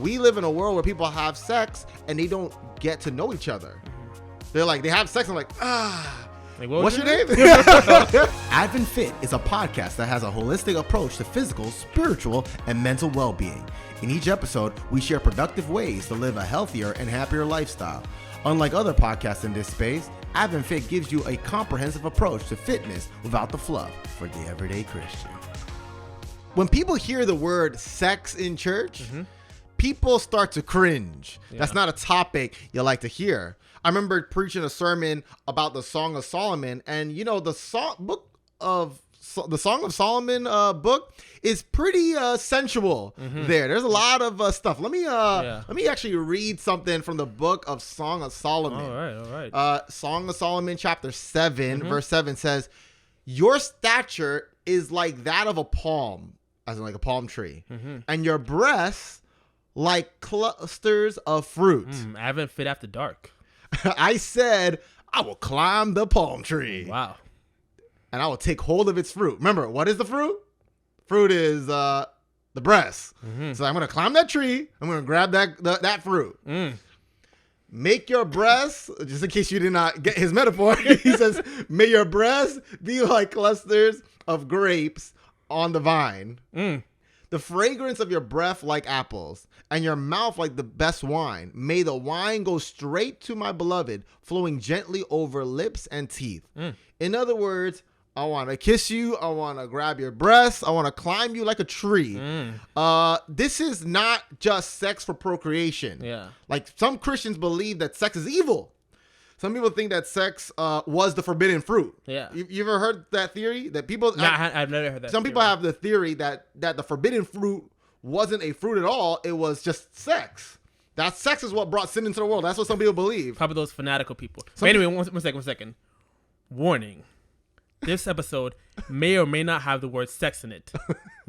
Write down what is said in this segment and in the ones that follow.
we live in a world where people have sex and they don't get to know each other. They're like, they have sex and like, Like, what's your name? AdventFit is a podcast that has a holistic approach to physical, spiritual, and mental well-being. In each episode, we share productive ways to live a healthier and happier lifestyle. Unlike other podcasts in this space, AdventFit gives you a comprehensive approach to fitness without the fluff for the everyday Christian. When people hear the word sex in church, people start to cringe. Yeah. That's not a topic you like to hear. I remember preaching a sermon about the Song of Solomon, and you know, the Song of Solomon book is pretty sensual. There. There's a lot of stuff. Let me actually read something from the book of Song of Solomon. All right. Song of Solomon, chapter 7, verse 7 says, "Your stature is like that of a palm," as in like a palm tree, "and your breasts like clusters of fruit." AdventFit after dark. I said, I will climb the palm tree. Wow. And I will take hold of its fruit. Remember, what is the fruit? Fruit is the breast. So I'm going to climb that tree. I'm going to grab that fruit. Make your breasts, just in case you did not get his metaphor, he says, may your breasts be like clusters of grapes on the vine. The fragrance of your breath like apples, and your mouth like the best wine. May the wine go straight to my beloved, flowing gently over lips and teeth. In other words, I want to kiss you. I want to grab your breasts. I want to climb you like a tree. This is not just sex for procreation. Yeah. Like some Christians believe that sex is evil. Some people think that sex was the forbidden fruit. Yeah. You ever heard that theory? That people... No, I've never heard that. Some people have the theory that the forbidden fruit wasn't a fruit at all. It was just sex. That sex is what brought sin into the world. That's what some people believe. Probably those fanatical people. But anyway, one second. Warning. This episode may or may not have the word sex in it.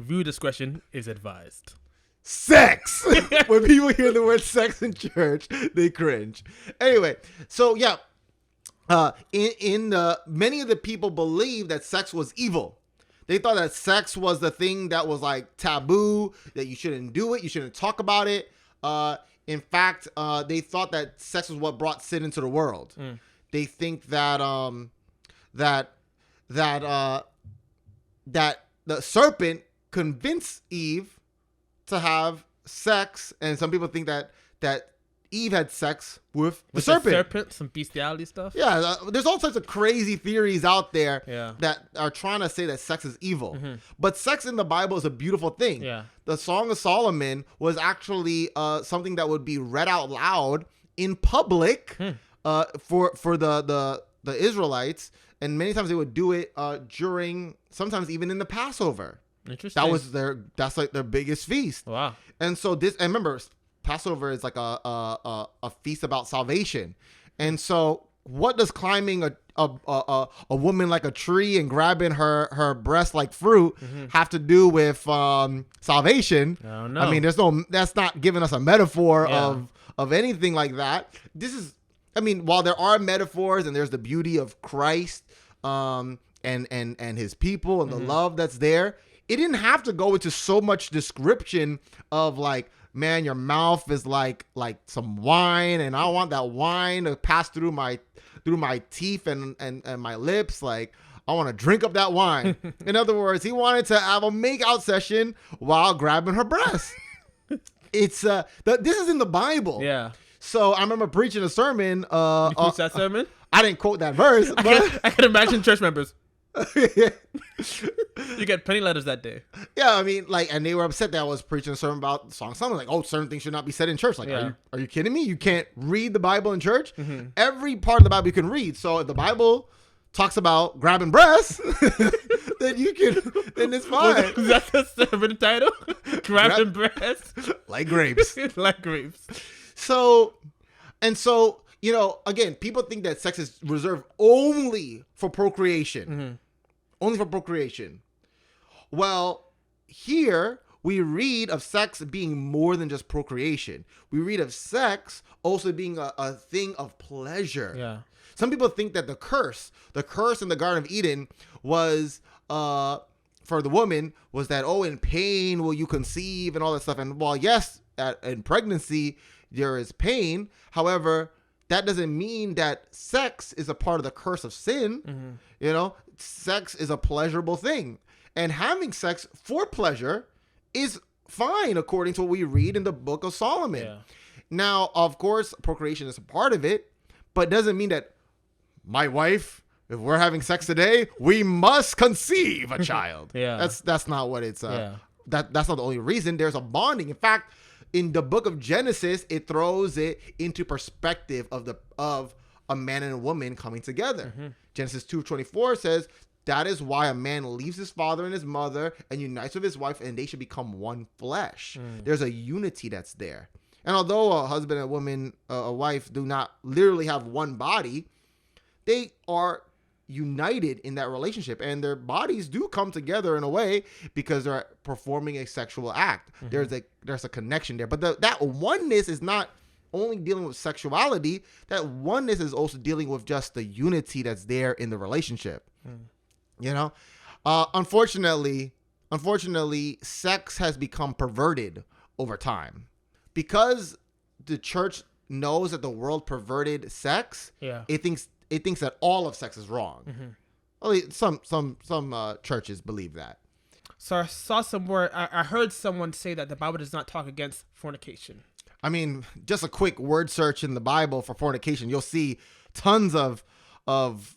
Viewer discretion is advised. Sex. When people hear the word sex in church, they cringe. Anyway, so yeah, many of the people believe that sex was evil. They thought that sex was the thing that was like taboo, that you shouldn't do it, you shouldn't talk about it. In fact, they thought that sex was what brought sin into the world. They think that that the serpent convinced Eve to have sex, and some people think that Eve had sex with the serpent. Some bestiality stuff. Yeah, there's all sorts of crazy theories out there Yeah. that are trying to say that sex is evil. But sex in the Bible is a beautiful thing. Yeah. The Song of Solomon was actually something that would be read out loud in public for the Israelites, and many times they would do it during, sometimes even in the Passover. Interesting. That's like their biggest feast. Wow. And so and remember, Passover is like a feast about salvation. And so what does climbing a woman like a tree and grabbing her breast like fruit have to do with salvation? I don't know. I mean, that's not giving us a metaphor of anything like that. This is, I mean, while there are metaphors and there's the beauty of Christ and his people and the love that's there, it didn't have to go into so much description of like, man, your mouth is like some wine, and I want that wine to pass through my teeth and my lips. Like, I want to drink up that wine. In other words, he wanted to have a make-out session while grabbing her breast. It's this is in the Bible. Yeah. So I remember preaching a sermon. You preached that sermon? I didn't quote that verse, but I can imagine church members. You get plenty letters that day. Yeah, I mean, like, and they were upset that I was preaching a sermon about songs. Someone like, oh, certain things should not be said in church. Like, are you kidding me? You can't read the Bible in church? Every part of the Bible you can read. So if the Bible talks about grabbing breasts, then it's fine. Is that the sermon title? Grabbing breasts? Like grapes. Like grapes. So, you know, again, people think that sex is reserved only for procreation. Only for procreation. Well, here we read of sex being more than just procreation. We read of sex also being a thing of pleasure. Yeah. Some people think that the curse in the Garden of Eden was, for the woman, was that, oh, in pain will you conceive and all that stuff. And while yes, in pregnancy there is pain. However, that doesn't mean that sex is a part of the curse of sin. Mm-hmm. You know, sex is a pleasurable thing, and having sex for pleasure is fine according to what we read in the Book of Solomon. Yeah. Now, of course, procreation is a part of it, but doesn't mean that my wife, if we're having sex today, we must conceive a child. Yeah. That's not what it's that's not the only reason. There's a bonding. In fact, in the book of Genesis, it throws it into perspective of a man and a woman coming together. Mm-hmm. Genesis 2:24 says, that is why a man leaves his father and his mother and unites with his wife, and they should become one flesh. There's a unity that's there. And although a husband and a woman, a wife, do not literally have one body, they are united in that relationship, and their bodies do come together in a way because they're performing a sexual act. Mm-hmm. There's a connection there, but that oneness is not only dealing with sexuality. That oneness is also dealing with just the unity that's there in the relationship. You know, unfortunately, sex has become perverted over time because the church knows that the world perverted sex. Yeah, it thinks that all of sex is wrong. Mm-hmm. Some churches believe that. So I saw somewhere, I heard someone say that the Bible does not talk against fornication. I mean, just a quick word search in the Bible for fornication, you'll see tons of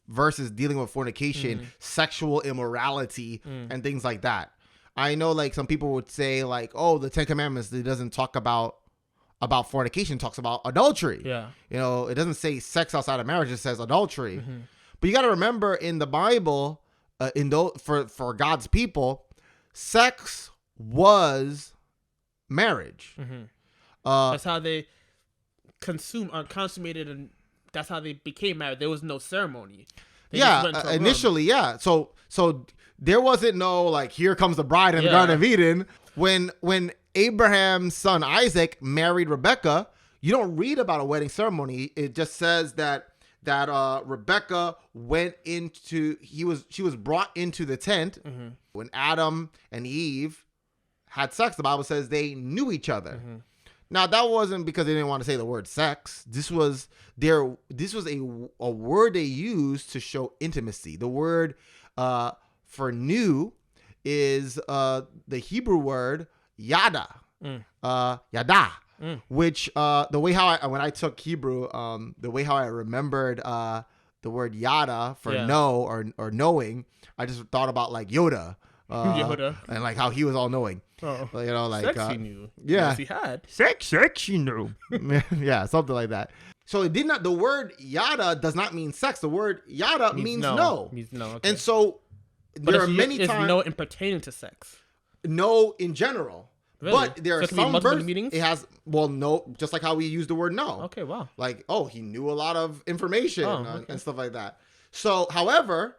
verses dealing with fornication, sexual immorality, and things like that. I know, like, some people would say, like, oh, the Ten Commandments, it doesn't talk about fornication, it talks about adultery. Yeah. You know, it doesn't say sex outside of marriage, it says adultery. Mm-hmm. But you got to remember, in the Bible, for God's people, sex was marriage. Mm-hmm. That's how they consummated, and that's how they became married. There was no ceremony. Initially, yeah. So there wasn't no, like, here comes the bride in the Garden of Eden. When Abraham's son Isaac married Rebekah, you don't read about a wedding ceremony. It just says that Rebekah she was brought into the tent. Mm-hmm. When Adam and Eve had sex, the Bible says they knew each other. Mm-hmm. Now, that wasn't because they didn't want to say the word sex. This was a word they used to show intimacy. The word for new is the Hebrew word yada. Yada. Which the way how when I took Hebrew, the way how I remembered the word yada for know or knowing, I just thought about, like, Yoda. Yoda. And, like, how he was all knowing. Oh. You know, like, sexy knew. Yeah. Yes, he had. Sexy knew. Yeah, something like that. So the word yada does not mean sex. The word yada means no. Means no. Okay. And so there are many times. It's no in pertaining to sex. No in general. Really? But there are some verses. Meanings? It has, no, just like how we use the word no. Okay, wow. Like, oh, he knew a lot of information and stuff like that. So, however,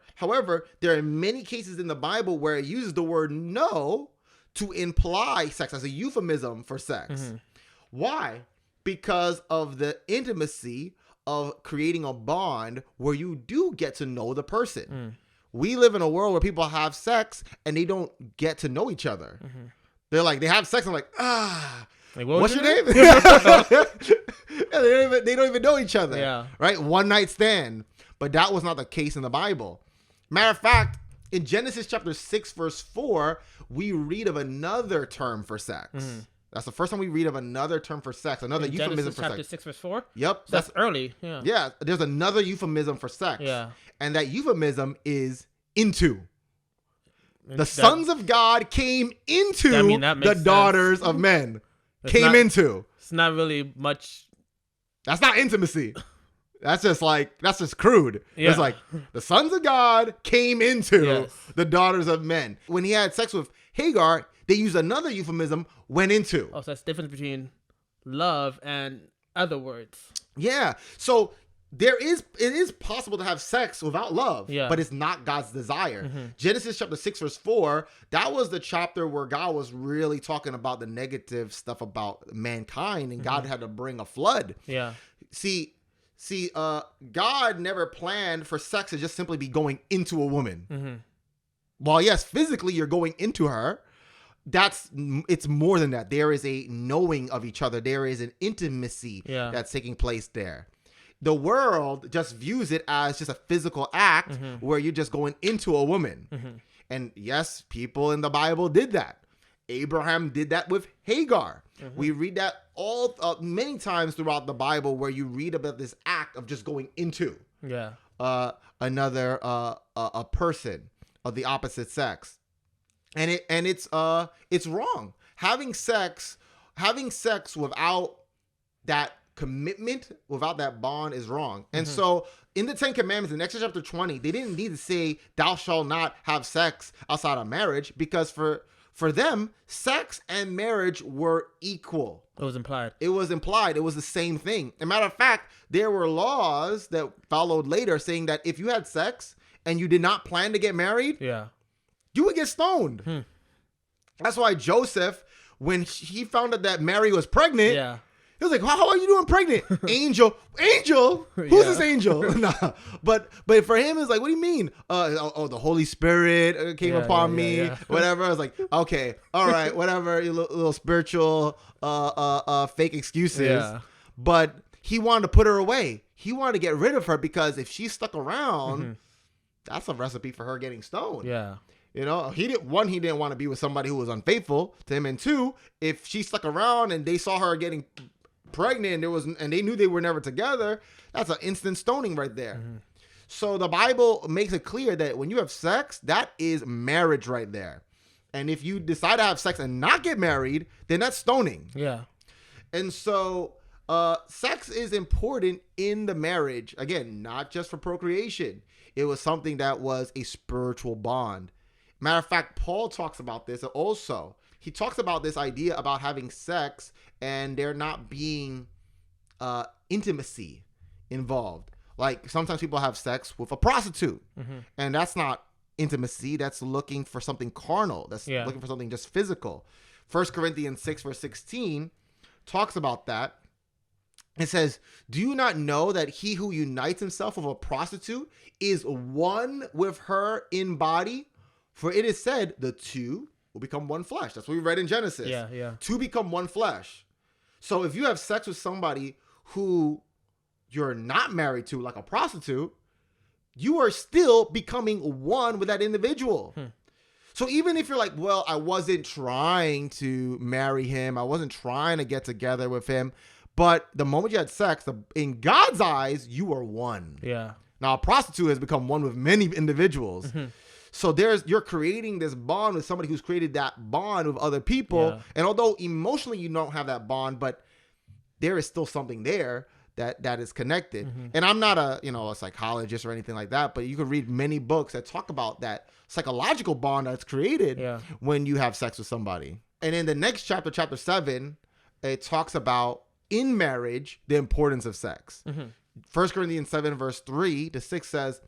there are many cases in the Bible where it uses the word no to imply sex as a euphemism for sex. Mm-hmm. Why? Because of the intimacy of creating a bond where you do get to know the person. We live in a world where people have sex and they don't get to know each other. Mm-hmm. They're like, they have sex. I'm like, like, what's your name? They don't even know each other. Yeah. Right? One night stand. But that was not the case in the Bible. Matter of fact, in Genesis chapter 6, verse 4, we read of another term for sex. Mm-hmm. That's the first time we read of another term for sex, another euphemism Genesis for chapter sex. 6, verse 4? Yep. So that's early. Yeah. Yeah. There's another euphemism for sex. Yeah. And that euphemism is into. The sons of God came into the daughters of men. Into. It's not really much. That's not intimacy. That's just crude. Yeah. It's like the sons of God came into the daughters of men. When he had sex with Hagar, they used another euphemism, went into. Oh, so that's the difference between love and other words. Yeah. So it is possible to have sex without love, but it's not God's desire. Mm-hmm. Genesis chapter 6, verse 4, that was the chapter where God was really talking about the negative stuff about mankind, and God had to bring a flood. Yeah. See, God never planned for sex to just simply be going into a woman. Mm-hmm. While yes, physically you're going into her, it's more than that. There is a knowing of each other. There is an intimacy that's taking place there. The world just views it as just a physical act where you're just going into a woman. And yes, people in the Bible did that. Abraham did that with Hagar. We read that many times throughout the Bible, where you read about this act of just going into another a person of the opposite sex. And it's wrong. Having sex without that commitment, without that bond, is wrong. And so in the 10 Commandments in Exodus chapter 20, they didn't need to say thou shalt not have sex outside of marriage, because for them, sex and marriage were equal. It was implied. It was the same thing. As a matter of fact, there were laws that followed later saying that if you had sex and you did not plan to get married, you would get stoned. That's why Joseph, when he found out that Mary was pregnant, he was like, how are you doing pregnant? Angel? Who's this angel? Nah. But for him, it's like, what do you mean? The Holy Spirit came upon me, whatever. I was like, okay, all right, whatever, little spiritual fake excuses. Yeah. But he wanted to put her away. He wanted to get rid of her, because if she stuck around, that's a recipe for her getting stoned. Yeah. You know, he didn't want to be with somebody who was unfaithful to him. And two, if she stuck around and they saw her getting pregnant and they knew they were never together, that's an instant stoning right there. So the Bible makes it clear that when you have sex, that is marriage right there. And if you decide to have sex and not get married, then that's stoning. Yeah. And so sex is important in the marriage. Again, not just for procreation. It was something that was a spiritual bond. Matter of fact, Paul talks about this also. He talks about this idea about having sex and there not being intimacy involved. Like sometimes people have sex with a prostitute, and that's not intimacy. That's looking for something carnal. That's looking for something just physical. 1 Corinthians 6 verse 16 talks about that. It says, do you not know that he who unites himself with a prostitute is one with her in body? For it is said, the two will become one flesh. That's what we read in Genesis. Yeah. Two become one flesh. So if you have sex with somebody who you're not married to, like a prostitute, you are still becoming one with that individual. So even if you're like, well, I wasn't trying to marry him, I wasn't trying to get together with him, but the moment you had sex, in God's eyes, you are one. Yeah. Now, a prostitute has become one with many individuals. So you're creating this bond with somebody who's created that bond with other people. Yeah. And although emotionally you don't have that bond, but there is still something there that is connected. And I'm not a psychologist or anything like that, but you can read many books that talk about that psychological bond that's created when you have sex with somebody. And in the next chapter, chapter 7, it talks about in marriage, the importance of sex. 1 Corinthians 7 verse 3 to 6 says,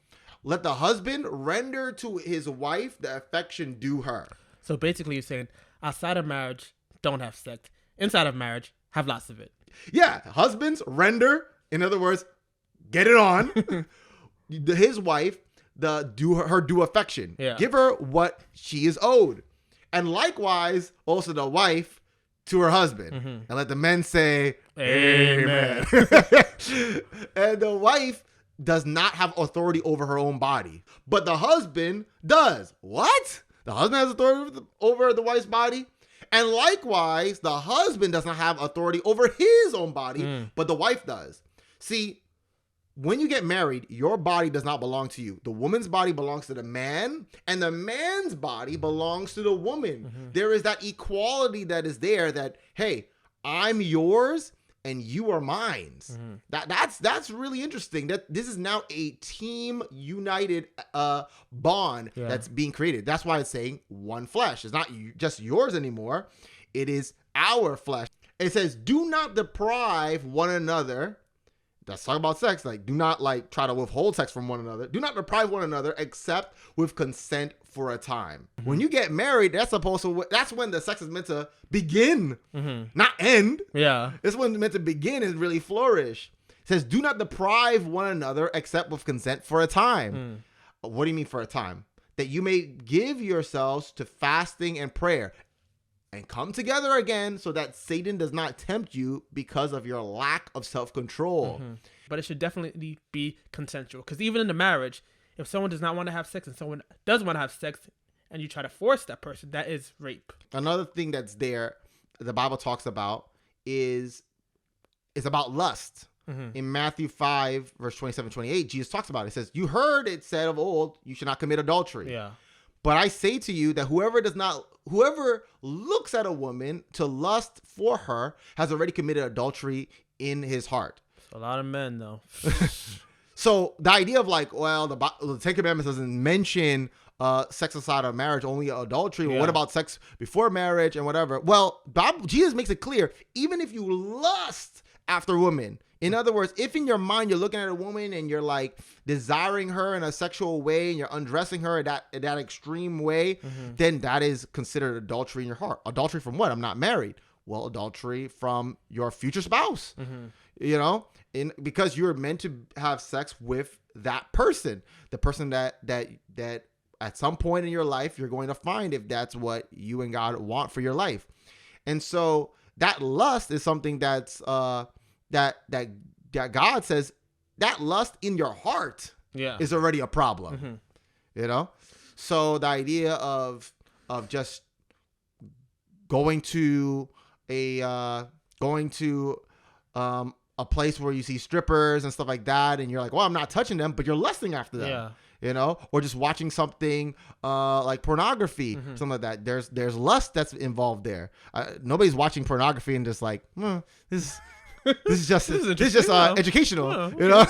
let the husband render to his wife the affection due her. So basically you're saying outside of marriage, don't have sex. Inside of marriage, have lots of it. Yeah. Husbands render, in other words, get it on. His wife, her due affection. Yeah. Give her what she is owed. And likewise, also the wife to her husband. And let the men say, Amen. And the wife does not have authority over her own body, but the husband does. What? The husband has authority over the wife's body? And likewise, the husband does not have authority over his own body, but the wife does. See, when you get married, your body does not belong to you. The woman's body belongs to the man, and the man's body belongs to the woman. There is that equality that is there that, hey, I'm yours and you are mine. That's really interesting. That this is now a team united bond that's being created. That's why it's saying one flesh. It's not just yours anymore. It is our flesh. It says, do not deprive one another. Let's talk about sex. Like, do not try to withhold sex from one another. Do not deprive one another except with consent for a time. When you get married, that's when the sex is meant to begin, not end. Yeah. It's when it's meant to begin and really flourish. It says, do not deprive one another except with consent for a time. What do you mean for a time? That you may give yourselves to fasting and prayer. and come together again so that Satan does not tempt you because of your lack of self-control. But it should definitely be consensual, because even in the marriage, if someone does not want to have sex and someone does want to have sex and you try to force that person, that is rape. Another thing that's there, the Bible talks about is about lust. In Matthew 5, verse 27, 28, Jesus talks about it. It says, you heard it said of old, you should not commit adultery. Yeah. But I say to you that whoever looks at a woman to lust for her has already committed adultery in his heart. A lot of men, though. So the idea of like, well, the Ten Commandments doesn't mention sex outside of marriage, only adultery. Well, what about sex before marriage and whatever? Well, Jesus makes it clear, even if you lust after women, in other words, if in your mind you're looking at a woman and you're like desiring her in a sexual way and you're undressing her in that extreme way, then that is considered adultery in your heart. Adultery from what? I'm not married. Well, adultery from your future spouse, you know, because you're meant to have sex with that person, the person that at some point in your life you're going to find if that's what you and God want for your life. And so that lust is something that's that God says that lust in your heart is already a problem, you know? So the idea of just going to a place where you see strippers and stuff like that, and you're like, well, I'm not touching them, but you're lusting after them, you know, or just watching something like pornography, something like that. There's lust that's involved there. Nobody's watching pornography and just like, this is just educational, you know.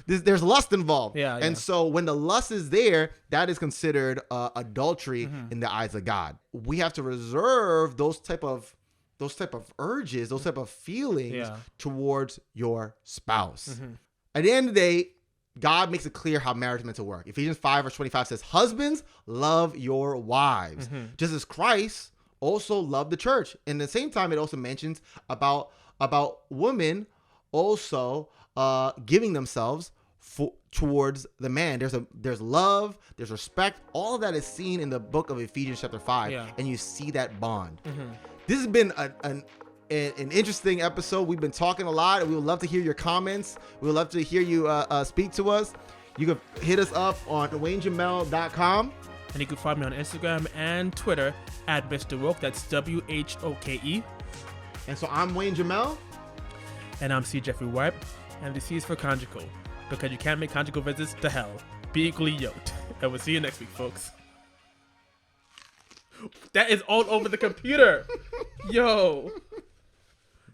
There's lust involved, and so when the lust is there, that is considered adultery in the eyes of God. We have to reserve those type of urges, those type of feelings towards your spouse. At the end of the day, God makes it clear how marriage is meant to work. Ephesians 5 verse 25 says, husbands, love your wives, just as Christ also loved the church. And at the same time, it also mentions about women also giving themselves towards the man. There's love, there's respect. All of that is seen in the book of Ephesians chapter 5, and you see that bond. This has been an interesting episode. We've been talking a lot, and we would love to hear your comments. We would love to hear you speak to us. You can hit us up on WayneJamel.com. And you can find me on Instagram and Twitter at Mr. Woke. That's WHOKE. And so I'm Wayne Jamel. And I'm C. Jeffrey White. And the C is for conjugal, because you can't make conjugal visits to hell. Be equally yoked. And we'll see you next week, folks. That is all over the computer. Yo.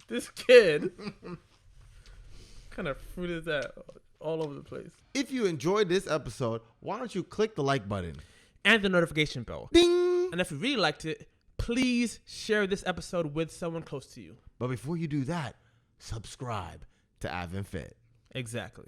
This kid. What kind of fruit is that? All over the place. If you enjoyed this episode, why don't you click the like button? And the notification bell. Ding! And if you really liked it, please share this episode with someone close to you. But before you do that, subscribe to AdventFit. Exactly.